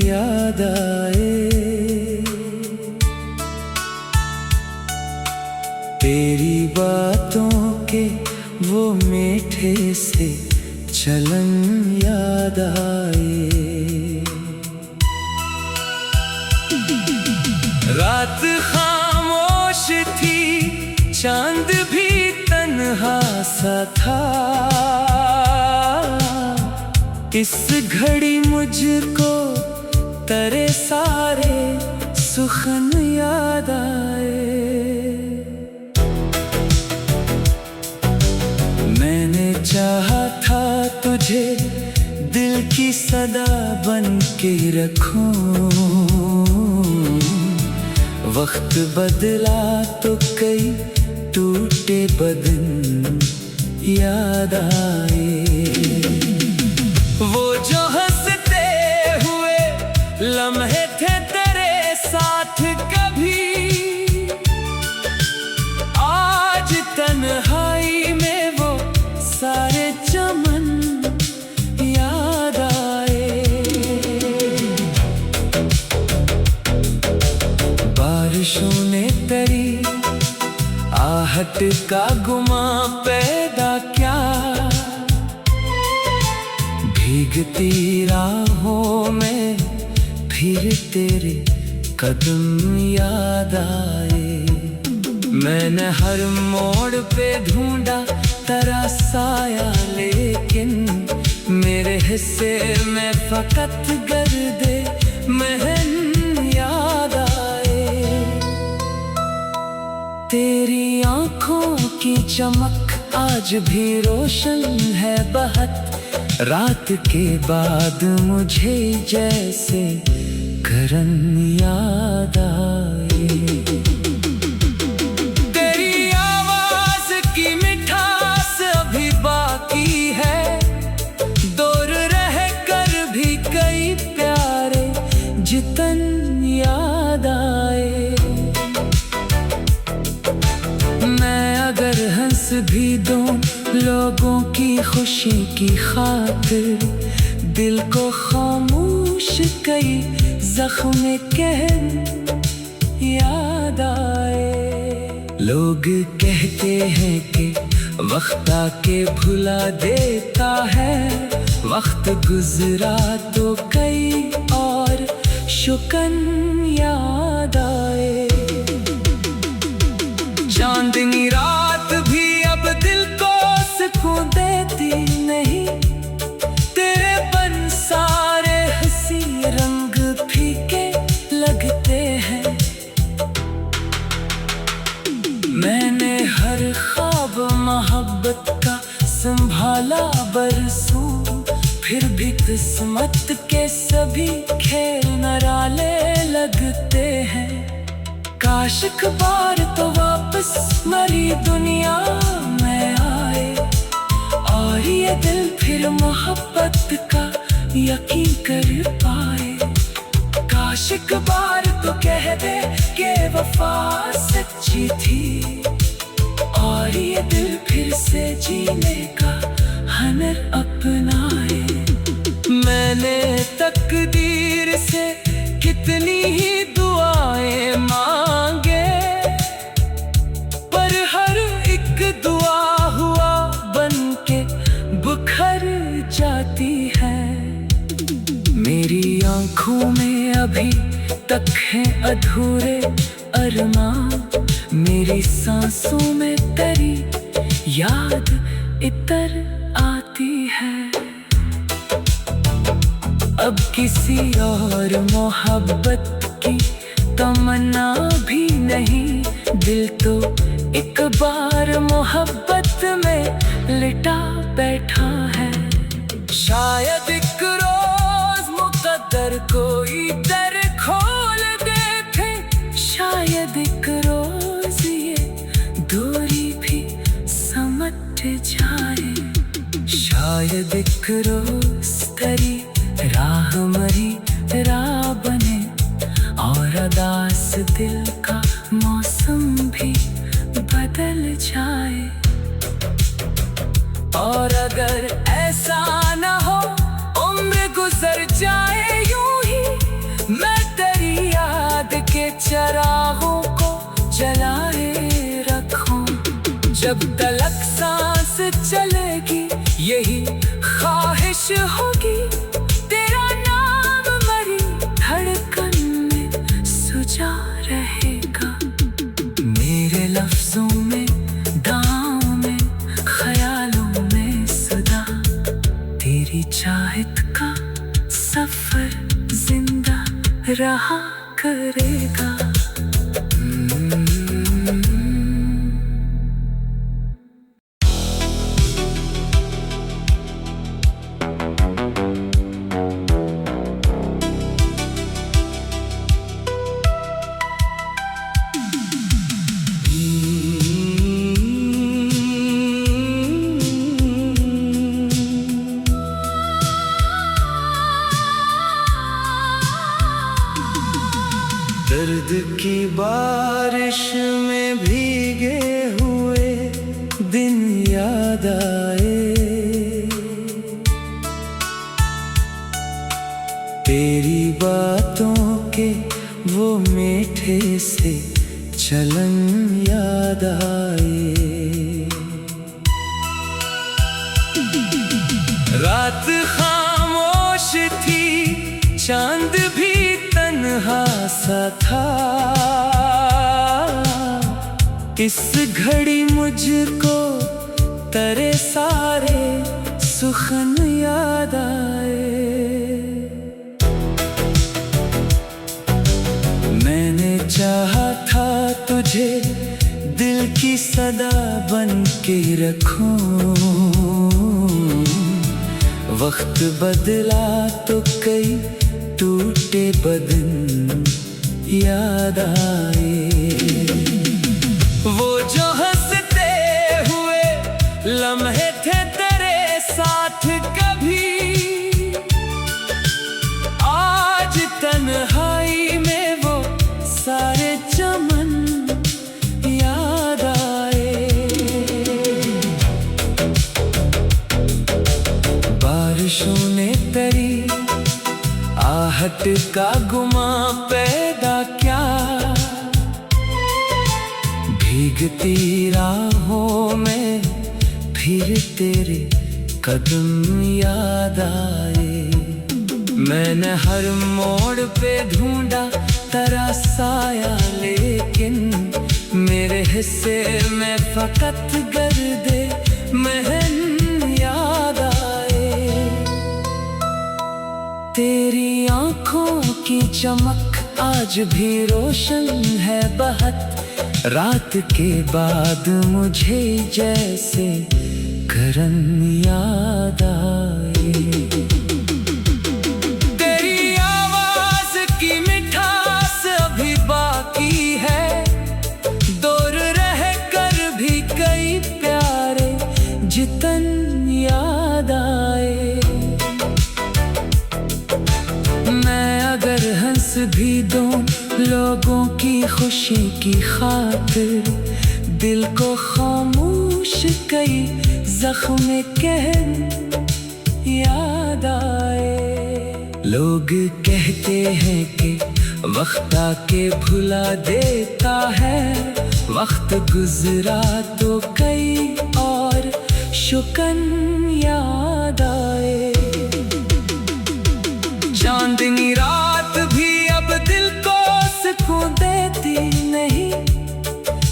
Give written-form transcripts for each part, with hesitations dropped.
याद आए। तेरी बातों के वो मीठे से चलन याद आए। रात खामोश थी, चांद भी तन्हा सा था। इस घड़ी मुझको तेरे सारे सुखन याद आए। मैंने चाहा था तुझे दिल की सदा बन के रखूं। वक्त बदला तो कई टूटे बदन याद आए। वो जो हंसते हुए लम्हे थे तेरे साथ कभी, आज तन्हाई में वो सारे चमन याद आए। बारिशों ने तेरी आहट का गुमा पैदा किया। भीगती राहों में फिर तेरे कदम याद आए। मैंने हर मोड़ पे ढूंढा तेरा साया, लेकिन मेरे हिस्से में फकत गर्दे महन याद आए। तेरी आंखों की चमक आज भी रोशन है बहुत। रात के बाद मुझे जैसे करन याद आए। तेरी आवाज की मिठास अभी बाकी है, दूर रह कर भी कई प्यारे जितन याद आए। मैं अगर हंस भी दूं लोगों की खुशी की खातिर, दिल को खामोश कई जख्म कह याद आए। लोग कहते हैं कि वक्त आके भुला देता है, वक्त गुजरा तो कई और शुकन याद आए। चांदनी रात भी अब दिल को सुकून देती नहीं, तेरे बन सारे हंसी रंग फीके लगते हैं। मैंने हर ख्वाब मोहब्बत का संभाला बरसों, फिर भी किस्मत के सभी खेल नराले लगते हैं। काश एक बार तो वापस मरी दुनिया में आए, और ये दिल फिर मोहब्बत का यकीन कर पाए। काश एक बार तो कह दे कि वफा सच्ची थी, और ये दिल फिर से जीने का हुनर अपनाए। मैंने तकदीर से कितनी ही दुआएं मांगे, पर हर एक दुआ हुआ बनके बुखर जाती है। मेरी आंखों में अभी तक है अधूरे अरमान, मेरी सांसों में तेरी याद इतर आती है। अब किसी और मोहब्बत की तमन्ना भी नहीं, दिल तो एक बार मोहब्बत में लिटा बैठा है। शायद एक रोज मुकद्दर कोई दर खोल दे थे, शायद एक रोज ये दूरी भी समट जाए। शायद एक रोज तेरी राह मरी राह बने, और उदास दिल का मौसम भी बदल जाए। और अगर ऐसा न हो, उम्र गुजर जाए यूं ही चरागों को जलाए रखूं। जब तलक सांस चलेगी यही ख्वाहिश होगी, तेरा नाम मरी धड़कन में सुजा रहेगा। मेरे लफ्जों में, दांव में, ख्यालों में सदा तेरी चाहत का सफर जिंदा रहा करेगा। दर्द की बारिश में भीगे हुए दिन याद आए, तेरी बातों के वो मीठे से चलन याद आए। रात खामोश थी, चांद भी तन्हा सा था, इस घड़ी मुझको तेरे सारे सुखन याद आए। मैंने चाहा था तुझे दिल की सदा बन के रखूं, वक्त बदला तो कई टूटे बदन याद आए। वो जो हंसते हुए लम्हे थे तेरे साथ कभी, आज तन्हाई में वो सारे चमन याद आए। बारिशों ने तेरी आहट का गुमा पैदा किया, भीगती राहों में फिर तेरे कदम याद आए। मैंने हर मोड़ पे ढूंढा तेरा साया, लेकिन मेरे हिस्से में फकत गर्दे महन याद आए। तेरी आँखों की चमक आज भी रोशन है बहुत, रात के बाद मुझे जैसे करन याद आए। तेरी आवाज की मिठास अभी बाकी है, दूर रह कर भी कई प्यारे जितन याद आए। मैं अगर हंस भी दूं लोगों की खुशी की खातिर, दिल को खामोश कई जख्म कह याद आए। लोग कहते हैं कि वक्त आके भुला देता है, वक्त गुजरा तो कई और शुकन याद आए। चांदनी रात भी अब दिल को सुकून देती नहीं,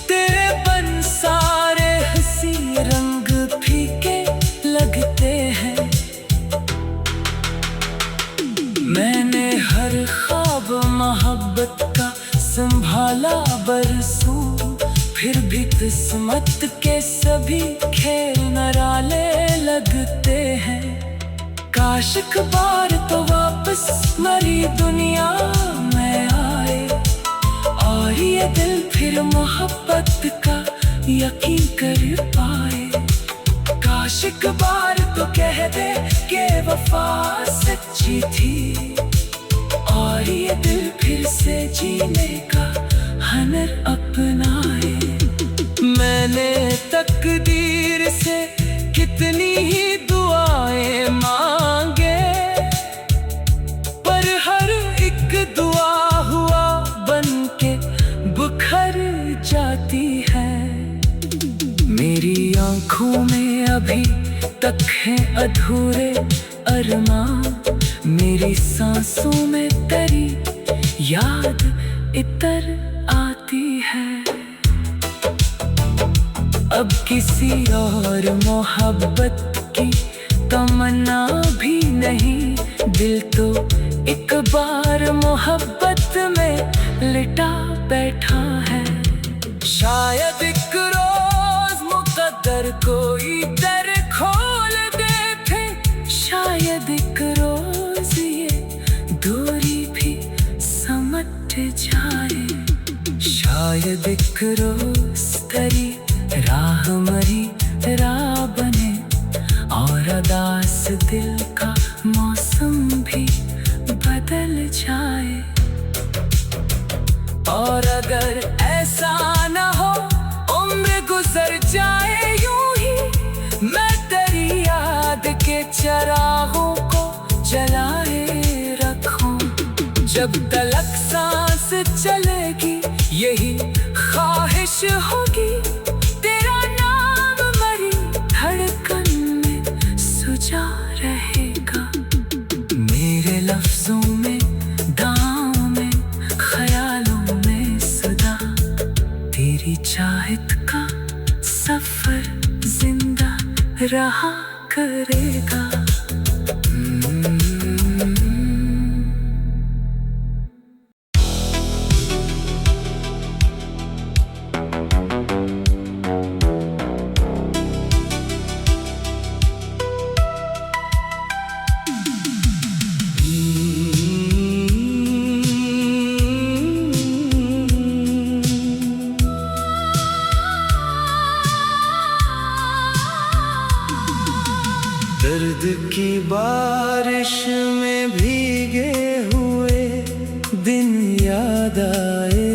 तेरे बन सारे हंसी रंग फीके लगते हैं। मैंने हर ख्वाब मोहब्बत का संभाला बरसों, फिर भी किस्मत के सभी खेल नराले लगते हैं। काश एक बार तो वापस मरी दुनिया में आए, और ये दिल फिर मोहब्बत का यकीन कर पाए। काश एक बार तो कह दे कि वफा सच्ची थी, और ये दिल फिर से जीने का हुनर अपनाए। मैंने तकदीर से कितनी ही दुआएं मांगे, पर हर एक दुआ हुआ बन के रखे अधूरे अरमान, मेरी सांसों में तेरी याद इतर आती है। अब किसी और मोहब्बत की तमन्ना भी नहीं, दिल तो एक बार मोहब्बत में लिटा बैठा है। शायद एक रोज मुकद्दर कोई दर खोल दे फिर, शायद एक रोज ये दूरी भी समट जाए। शायद एक रोज तेरी राह मरी राह बने, और उदास दिल का मौसम भी बदल जाए। और अगर ऐसा न हो उम्र गुजर जाए यूं ही, मैं तेरी याद के चिरागों को जलाए रखूं। जब तलक सांस चलेगी यही ख्वाहिश होगी, तेरा नाम मरी धड़कन में सुजा रहेगा। मेरे लफ्जों में दाम में ख्यालों में सदा, तेरी चाहत का सफर जिंदा रहा करेगा। दर्द की बारिश में भीगे हुए दिन याद आए,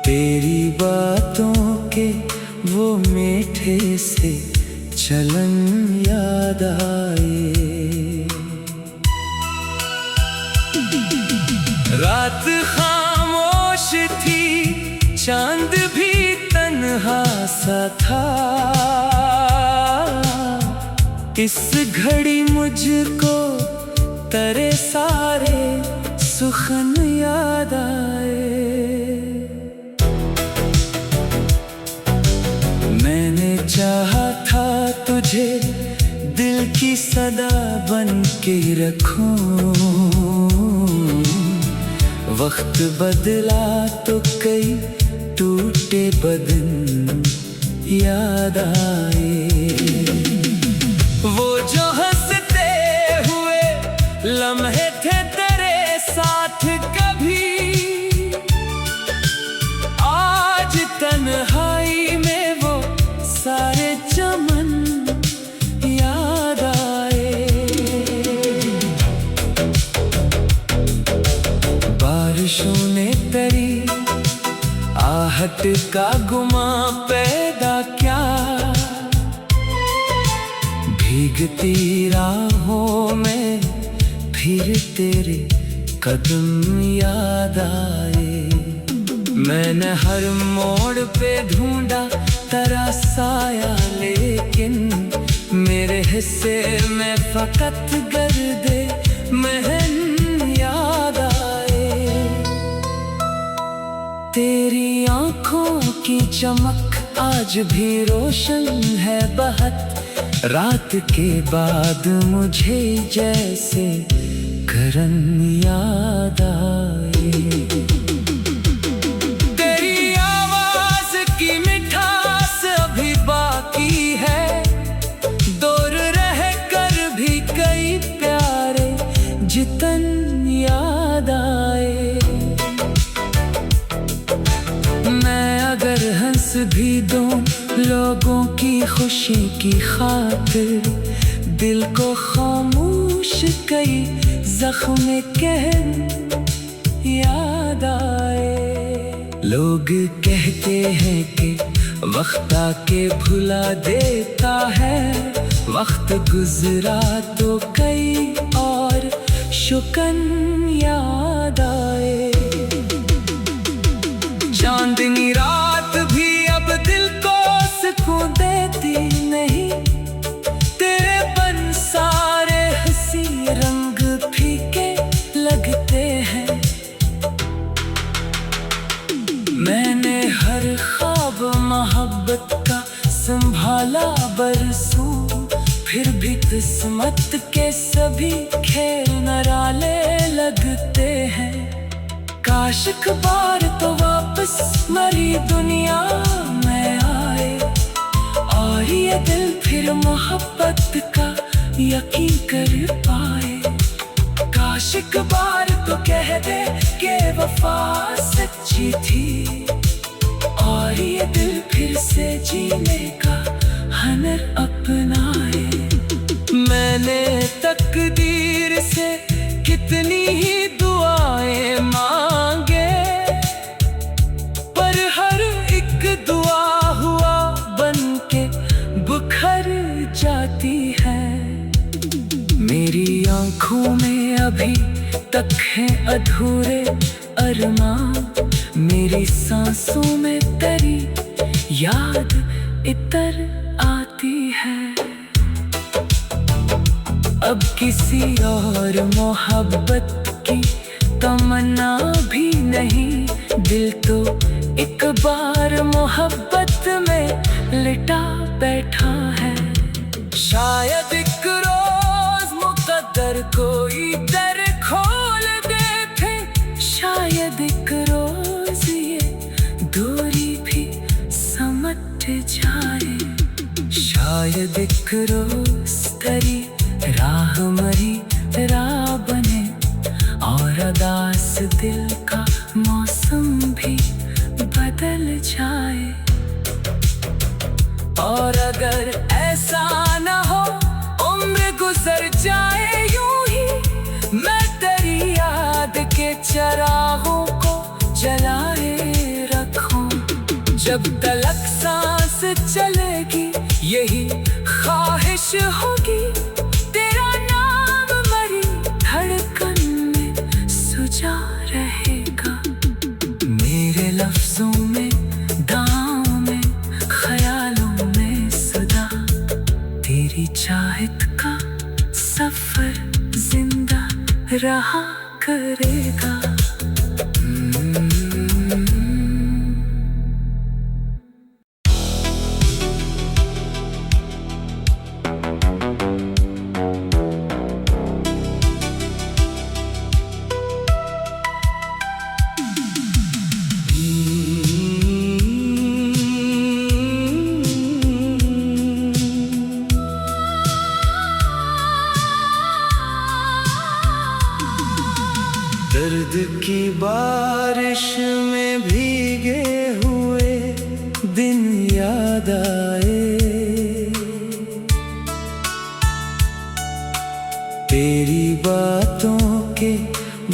तेरी बातों के वो मीठे से चलन याद आए। रात खामोश थी, चांद भी तन्हा सा था, इस घड़ी मुझको तेरे सारे सुखन याद आए। मैंने चाहा था तुझे दिल की सदा बन के रखूं, वक्त बदला तो कई टूटे बदन याद आए। वो जो हंसते हुए लम्हे थे तेरे साथ कभी, आज तन्हाई में वो सारे चमन याद आए। बारिशों ने तेरी आहट का गुमा पैदा किया, भीगती राहों में फिर तेरे कदम याद आए। मैंने हर मोड़ पे ढूंढा तेरा साया, लेकिन मेरे हिस्से में फकत गर्दे महन याद आए। तेरी आँखों की चमक आज भी रोशन है बहुत, रात के बाद मुझे जैसे करन याद आए। तेरी आवाज की मिठास अभी बाकी है, दूर रह कर भी कई प्यारे जितन याद आए। मैं अगर हंस भी दूं लोगों की खुशी की खातिर, दिल को खामोश कई जख्म कह याद आए। लोग कहते हैं कि वक्त आके भुला देता है, वक्त गुजरा तो कई और शुकन याद आए। चांदनी रात भी अब दिल को माला बरसूं, फिर भी किस्मत के सभी खेल नराले लगते हैं। काश एक बार तो वापस मरी दुनिया में आए, और ये दिल फिर मोहब्बत का यकीन कर पाए। काश एक बार तो कह दे कि वफा सच्ची थी, और ये दिल फिर से जीने का हुनर अपनाए। मैंने तकदीर से कितनी ही दुआएं मांगे, पर हर एक दुआ हुआ बनके बुखर जाती है। मेरी आंखों में अभी तक है अधूरे अरमान, मेरी सांसों में तेरी याद इतर आती है। अब किसी और मोहब्बत की तमन्ना भी नहीं, दिल तो एक बार मोहब्बत में लिटा बैठा है। शायद एक रोज मुकद्दर कोई दर खोल दे थे, शायद एक रोज ये दूरी भी समट जाए। शायद एक रोज तेरी राह मरी राह बने, और उदास दिल का मौसम भी बदल जाए। और अगर ऐसा न हो उम्र गुजर जाए यूं ही, मैं तेरी याद के चिरागों को जलाए रखूं। जब तलक सांस चलेगी यही ख्वाहिश होगी, तेरा नाम मरी धड़कन में सुजा रहेगा। मेरे लफ्जों में दांव में ख्यालों में सदा, तेरी चाहत का सफर जिंदा रहा करेगा। दर्द की बारिश में भीगे हुए दिन याद आए, तेरी बातों के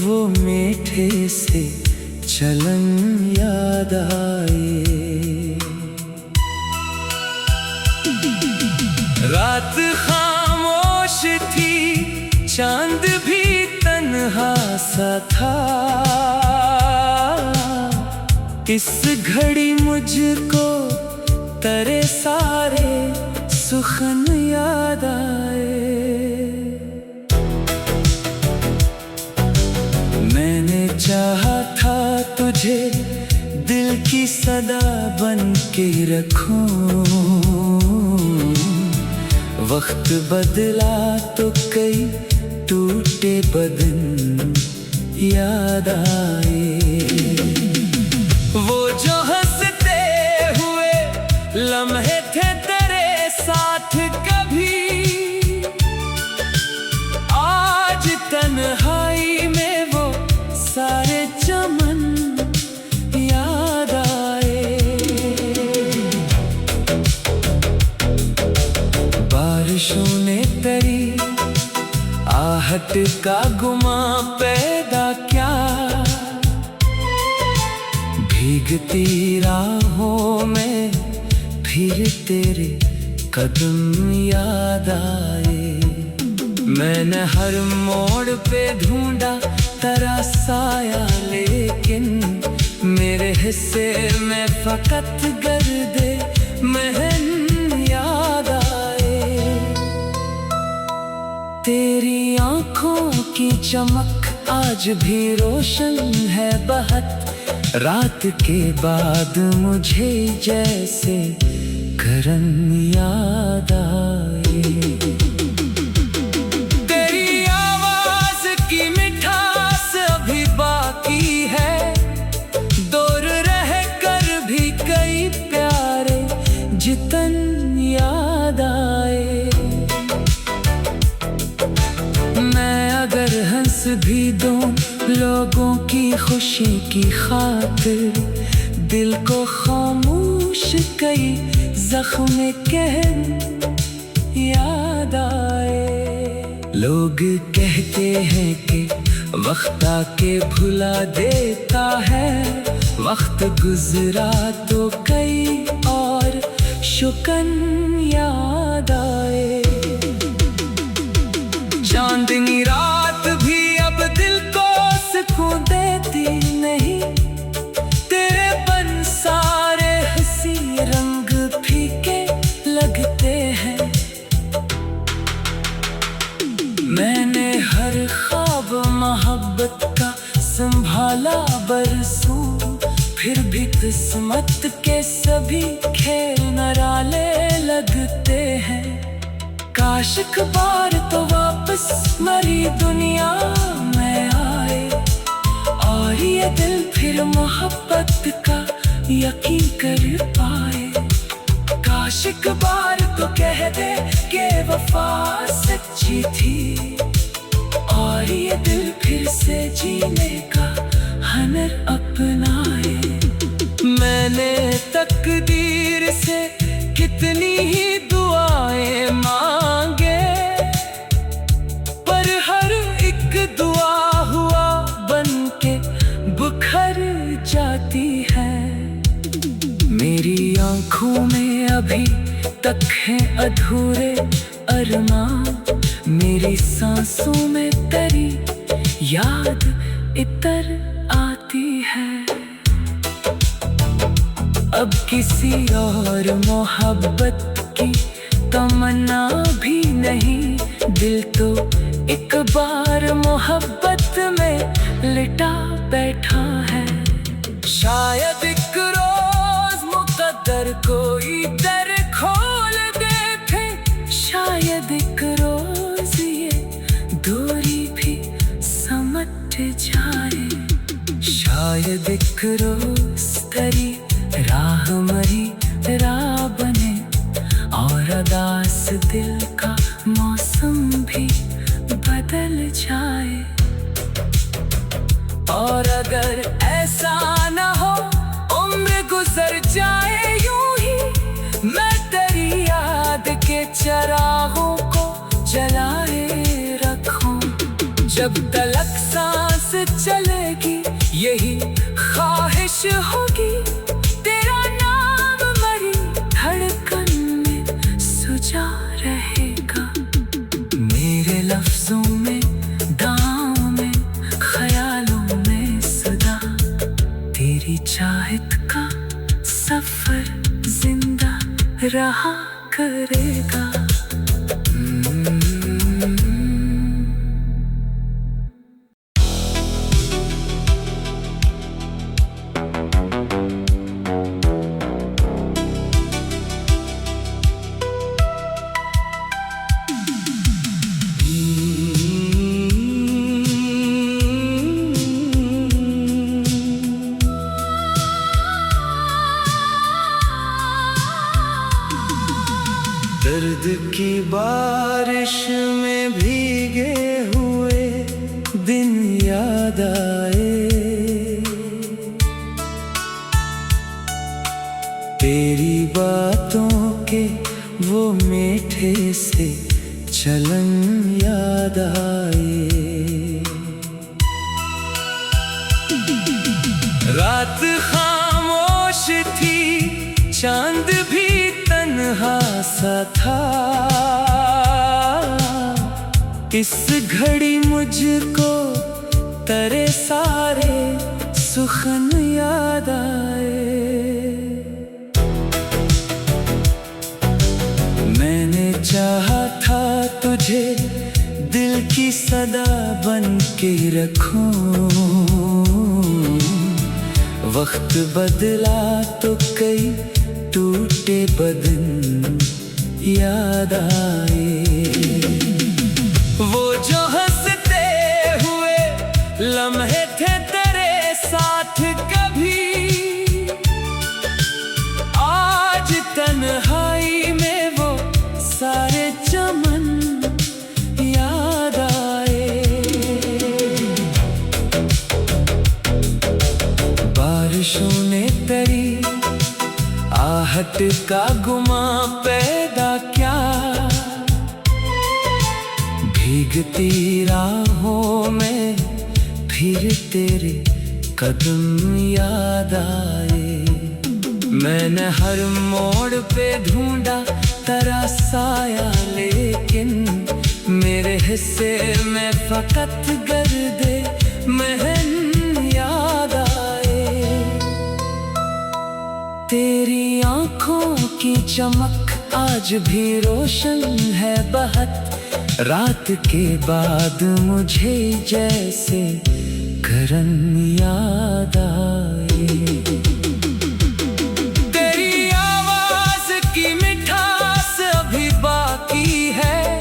वो मीठे से चलन याद आए। रात खामोश थी, चांद भी तन्हा सा था, इस घड़ी मुझको तेरे सारे सुखन याद आए। मैंने चाहा था तुझे दिल की सदा बन के रखूं, वक्त बदला तो कई टूटे बदन याद आए। वो जो हंसते हुए लम्हे थे तेरे साथ कभी, आज तन्हाई में वो सारे चमन याद आए। बारिशों ने तेरी आहट का गुमा पैदा क्या, भीगती राहों में फिर तेरे कदम याद आए। मैंने हर मोड़ पे ढूंढा तेरा साया, लेकिन मेरे हिस्से में फकत गर्दे महन याद आए। तेरी आंखों की चमक आज भी रोशन है बहुत, रात के बाद मुझे जैसे करन याद आए। तेरी आवाज की मिठास अभी बाकी है, दूर रह कर भी कई प्यारे जितन याद आए। मैं अगर हंस भी दूं लोगों की खुशी की खातिर, दिल को खामोश कई जख्म कह याद आए। लोग कहते हैं कि वक्त आके भुला देता है, वक्त गुजरा तो कई और शुकन याद आए। चांदनी रात भी अब दिल को सुकून देती नहीं, तेरे बन सारे हंसी रंग फीके लगते हैं। मैंने हर ख्वाब मोहब्बत का संभाला बरसों, फिर भी किस्मत के सभी खेल नराले लगते हैं। काश एक बार तो वापस मरी दुनिया में आए, और ये दिल फिर मोहब्बत का यकीन कर पाए। काश एक बार तो कह दे कि वफा सच्ची थी, और ये दिल फिर से जीने का हुनर अपनाए। मैंने तकदीर से कितनी ही दुआएं मांगे, पर हर एक दुआ हुआ बनके बुखर जाती है। मेरी आंखों में अभी तक है अधूरे अरमान, मेरी सांसों में तेरी याद इतर आती है। अब किसी और मोहब्बत की तमन्ना भी नहीं, दिल तो एक बार मोहब्बत में लिटा बैठा है। शायद एक रोज मुकद्दर कोई दर खोल दे थे, शायद एक रोज ये दूरी भी समट जाए। शायद एक रोज तेरी राह मरी राह बने, और उदास दिल का मौसम भी बदल जाए। और अगर ऐसा न हो उम्र गुजर जाए यूं ही, मैं तेरी याद के चिरागों को जलाए रखूं। जब तलक सांस चलेगी यही ख्वाहिश होगी, तेरा नाम मरी धड़कन में सुजा रहेगा। मेरे लफ्जों में दाम में ख्यालों में सदा, तेरी चाहत का सफर जिंदा रहा करेगा। दर्द की बारिश में भीगे हुए दिन याद आए, तेरी बातों के वो मीठे से चलन याद आए। रात खामोश थी, चांद भी तन्हा सा था, इस घड़ी मुझको तेरे सारे सुखन याद आए। मैंने चाहा था तुझे दिल की सदा बन के रखूं, वक्त बदला तो कई टूटे बदन याद आए। वो जो हंसते हुए लम्हे थे तेरे साथ कभी, आज तन्हाई में वो सारे चमन याद आए। बारिशों ने तेरी आहट का गुमा पैदा किया, भीगती राहों में फिर तेरे कदम याद आए। मैंने हर मोड़ पे ढूंढा तेरा साया, लेकिन मेरे हिस्से में फकत गर्दे महन याद आए। तेरी आंखों की चमक आज भी रोशन है बहुत, रात के बाद मुझे जैसे करन याद आए। तेरी आवाज की मिठास अभी बाकी है,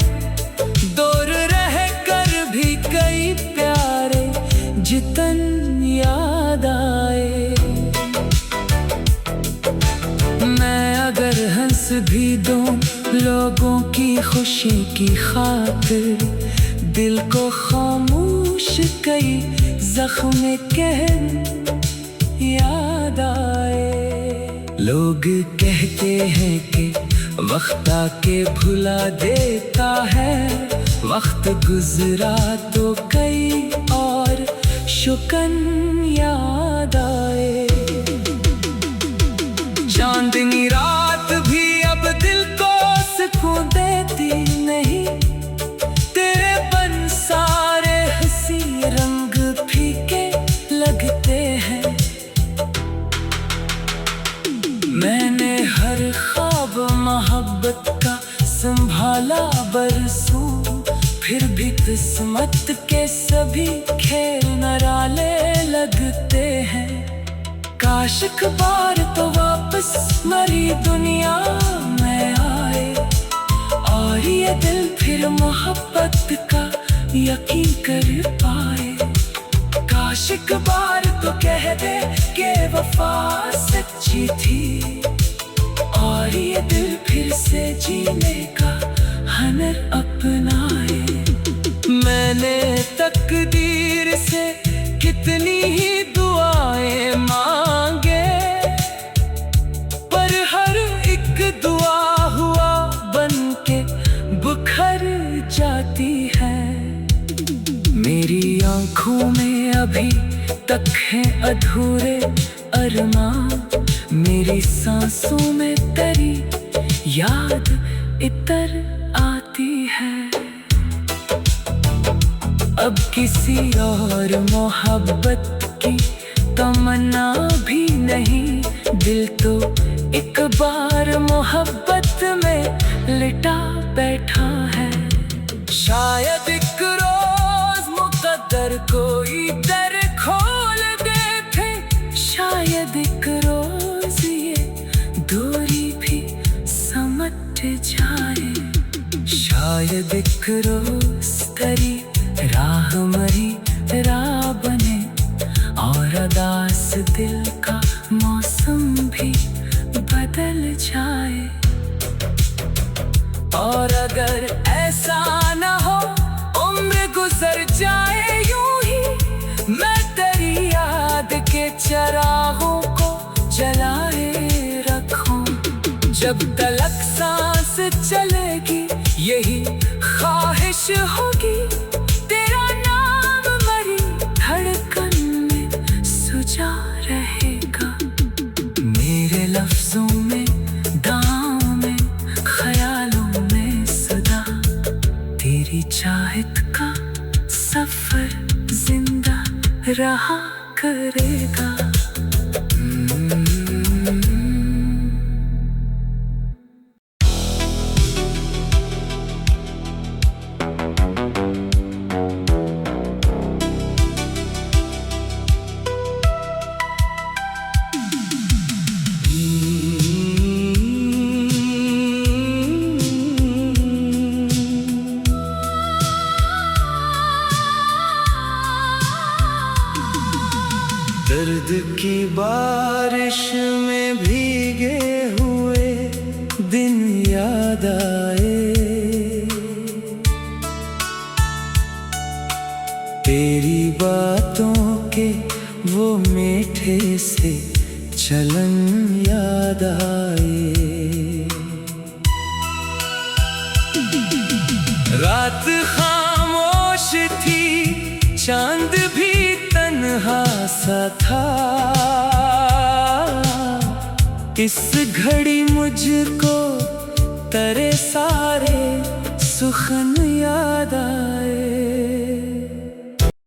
दूर रह कर भी कई प्यारे जितन याद आए। मैं अगर हंस भी दूं लोगों की खुशी की खातिर, दिल को खामोश कई जख्म कह याद आए। लोग कहते हैं कि वक्त आके भुला देता है, वक्त गुजरा तो कई और शुकन याद आए। चांदनी रात भी अब दिल को सुकून देती नहीं, तेरे बन सारे हंसी रंग फीके लगते हैं। मैंने हर ख्वाब मोहब्बत का संभाला बरसों, फिर भी किस्मत के सभी खेल नराले लगते हैं। काश एक बार तो वापस मरी दुनिया में आए, और ये दिल फिर मोहब्बत का यकीन कर पाए। काश एक बार तो कह दे कि वफा सच्ची थी, और ये दिल फिर से जीने का हुनर अपनाए। मैंने तकदीर से कितनी ही दुआएं मांगे, पर हर एक दुआ हुआ बनके बुखर जाती है। मेरी आंखों में अभी तक है अधूरे अरमान, मेरी सांसों में तेरी याद इतर आती है। अब किसी और मोहब्बत की तमन्ना भी नहीं, दिल तो एक बार मोहब्बत में लिटा बैठा है। शायद एक रोज मुकद्दर कोई दर खोल दे थे, शायद एक रोज ये दूरी भी समट जाए। शायद एक रोज तेरी राह मरी राह बने, और उदास दिल का मौसम भी बदल जाए। और अगर ऐसा न हो उम्र गुजर जाए यूं ही, मैं तेरी याद के चरागों को जलाए रखूं। जब तलक सांस चलेगी यही ख्वाहिश होगी, तेरा नाम मरी धड़कन में सुजा रहेगा। मेरे लफ्जों में दाम में ख्यालों में सदा, तेरी चाहत का सफर जिंदा रहा करेगा। दर्द की बारिश में भीगे हुए दिन याद आए। तेरी बातों के वो मीठे से चलन याद आए। रात खामोश थी, चांद भी तन्हा सा था। इस घड़ी मुझको तेरे सारे सुखन याद आए।